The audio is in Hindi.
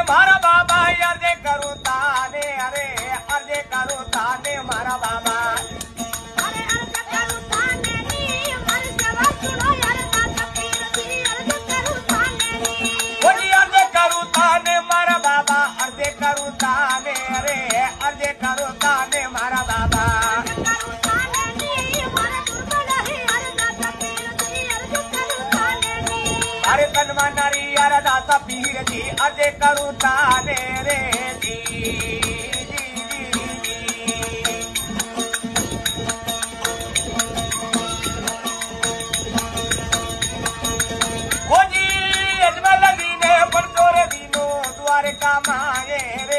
मारा बाबा अर्जे करू ताने अरे अर्जे करू ताने मारा बाबा अरे अर्ज करू थाने नी मारी सेवा सुनो यार दाता पीर दी अर्ज करू थाने नी बोली अर्जे करू ताने मारा बाबा अर्जे करू ताने अरे अर्जे करू ताने मारा बाबा करू थाने नी मारे दुर्बल है यार दाता पीर दी अर्ज करू थाने नी अरे तन्मानारी यार दाता पीर जी अर्जे करू ताने रे जी अजमल दीने पर तोरे दीनो द्वारका माए रे